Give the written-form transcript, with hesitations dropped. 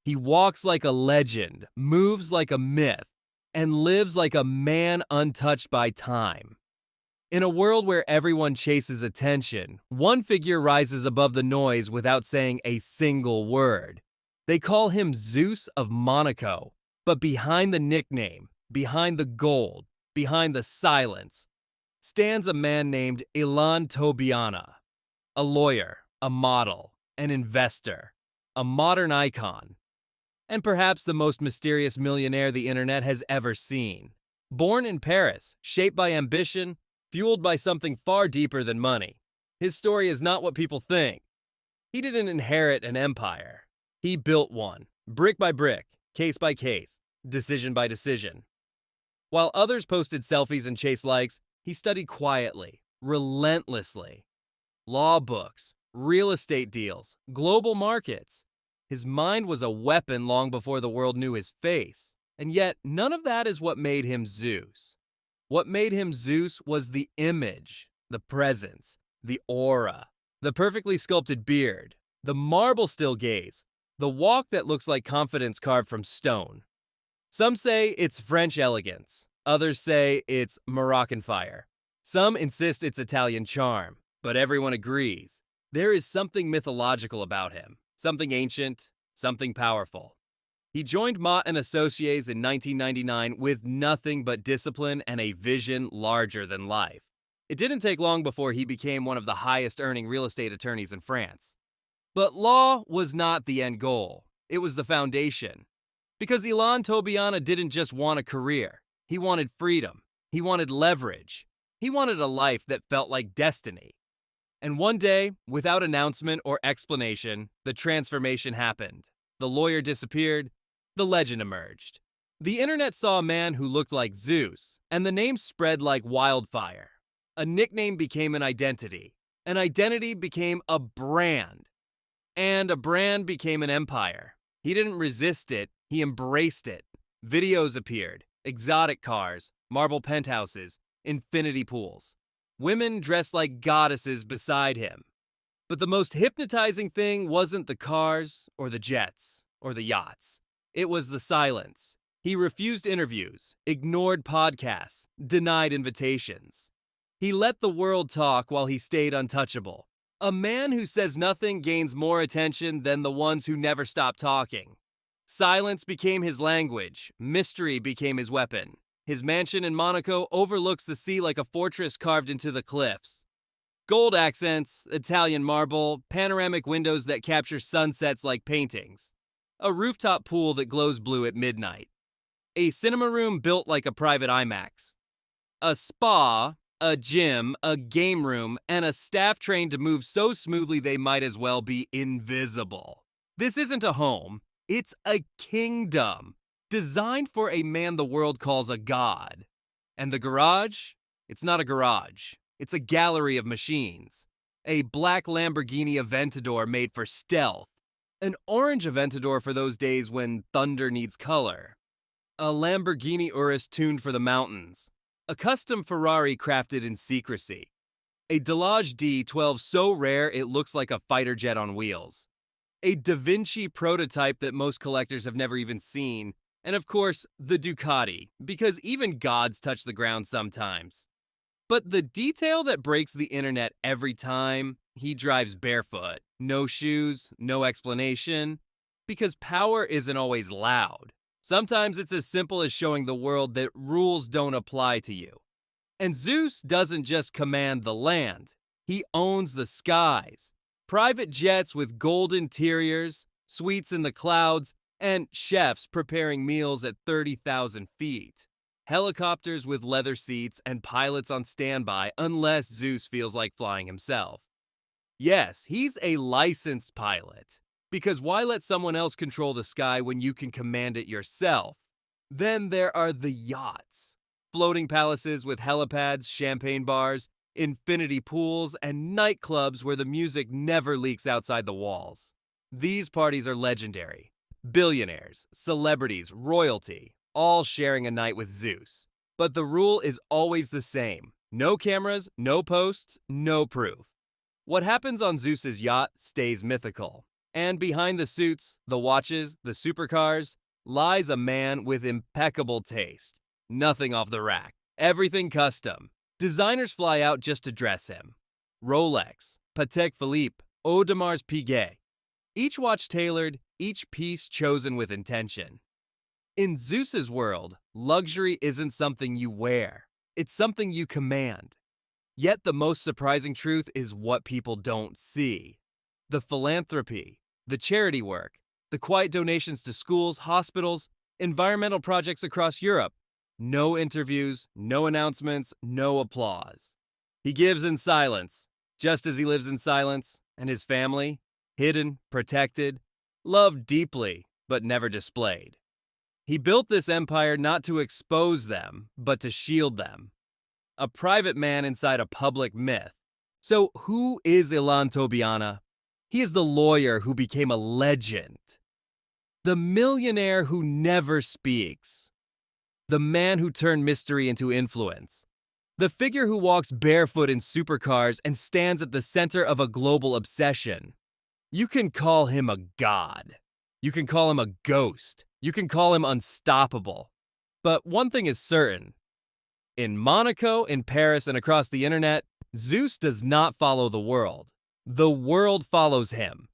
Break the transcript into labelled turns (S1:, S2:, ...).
S1: He walks like a legend, moves like a myth, and lives like a man untouched by time. In a world where everyone chases attention, one figure rises above the noise without saying a single word. They call him Zeus of Monaco, but behind the nickname, behind the gold, behind the silence, stands a man named Ilan Tobianah, a lawyer, a model, an investor, a modern icon, and perhaps the most mysterious millionaire the internet has ever seen. Born in Paris, shaped by ambition, fueled by something far deeper than money. His story is not what people think. He didn't inherit an empire. He built one, brick by brick, case by case, decision by decision. While others posted selfies and chased likes, he studied quietly, relentlessly. Law books, real estate deals, global markets. His mind was a weapon long before the world knew his face. And yet, none of that is what made him Zeus. What made him Zeus was the image, the presence, the aura, the perfectly sculpted beard, the marble still gaze, the walk that looks like confidence carved from stone. Some say it's French elegance, others say it's Moroccan fire. Some insist it's Italian charm, but everyone agrees. There is something mythological about him, something ancient, something powerful. He joined Mott and Associates in 1999 with nothing but discipline and a vision larger than life. It didn't take long before he became one of the highest earning real estate attorneys in France. But law was not the end goal. It was the foundation. Because Ilan Tobianah didn't just want a career. He wanted freedom. He wanted leverage. He wanted a life that felt like destiny. And one day, without announcement or explanation, the transformation happened. The lawyer disappeared. The legend emerged. The internet saw a man who looked like Zeus, and the name spread like wildfire. A nickname became an identity. An identity became a brand. And a brand became an empire. He didn't resist it, he embraced it. Videos appeared, exotic cars, marble penthouses, infinity pools. Women dressed like goddesses beside him. But the most hypnotizing thing wasn't the cars, or the jets, or the yachts. It was the silence. He refused interviews, ignored podcasts, denied invitations. He let the world talk while he stayed untouchable. A man who says nothing gains more attention than the ones who never stop talking. Silence became his language. Mystery became his weapon. His mansion in Monaco overlooks the sea like a fortress carved into the cliffs. Gold accents, Italian marble, panoramic windows that capture sunsets like paintings. A rooftop pool that glows blue at midnight. A cinema room built like a private IMAX. A spa, a gym, a game room, and a staff trained to move so smoothly they might as well be invisible. This isn't a home, it's a kingdom, designed for a man the world calls a god. And the garage? It's not a garage. It's a gallery of machines. A black Lamborghini Aventador made for stealth. An orange Aventador for those days when thunder needs color. A Lamborghini Urus tuned for the mountains. A custom Ferrari crafted in secrecy. A Delage D12 so rare it looks like a fighter jet on wheels. A Da Vinci prototype that most collectors have never even seen. And of course, the Ducati, because even gods touch the ground sometimes. But the detail that breaks the internet every time, he drives barefoot. No shoes, no explanation. Because power isn't always loud. Sometimes it's as simple as showing the world that rules don't apply to you. And Zeus doesn't just command the land. He owns the skies. Private jets with gold interiors, suites in the clouds, and chefs preparing meals at 30,000 feet. Helicopters with leather seats and pilots on standby unless Zeus feels like flying himself. Yes, he's a licensed pilot. Because why let someone else control the sky when you can command it yourself? Then there are the yachts. Floating palaces with helipads, champagne bars, infinity pools, and nightclubs where the music never leaks outside the walls. These parties are legendary. Billionaires, celebrities, royalty, all sharing a night with Zeus. But the rule is always the same. No cameras, no posts, no proof. What happens on Zeus's yacht stays mythical. And behind the suits, the watches, the supercars, lies a man with impeccable taste. Nothing off the rack. Everything custom. Designers fly out just to dress him. Rolex, Patek Philippe, Audemars Piguet. Each watch tailored, each piece chosen with intention. In Zeus's world, luxury isn't something you wear. It's something you command. Yet the most surprising truth is what people don't see. The philanthropy, the charity work, the quiet donations to schools, hospitals, environmental projects across Europe. No interviews, no announcements, no applause. He gives in silence, just as he lives in silence, and his family, hidden, protected, loved deeply, but never displayed. He built this empire not to expose them, but to shield them. A private man inside a public myth. So who is Ilan Tobianah? He is the lawyer who became a legend. The millionaire who never speaks. The man who turned mystery into influence. The figure who walks barefoot in supercars and stands at the center of a global obsession. You can call him a god. You can call him a ghost. You can call him unstoppable. But one thing is certain. In Monaco, in Paris, and across the internet, Zeus does not follow the world. The world follows him.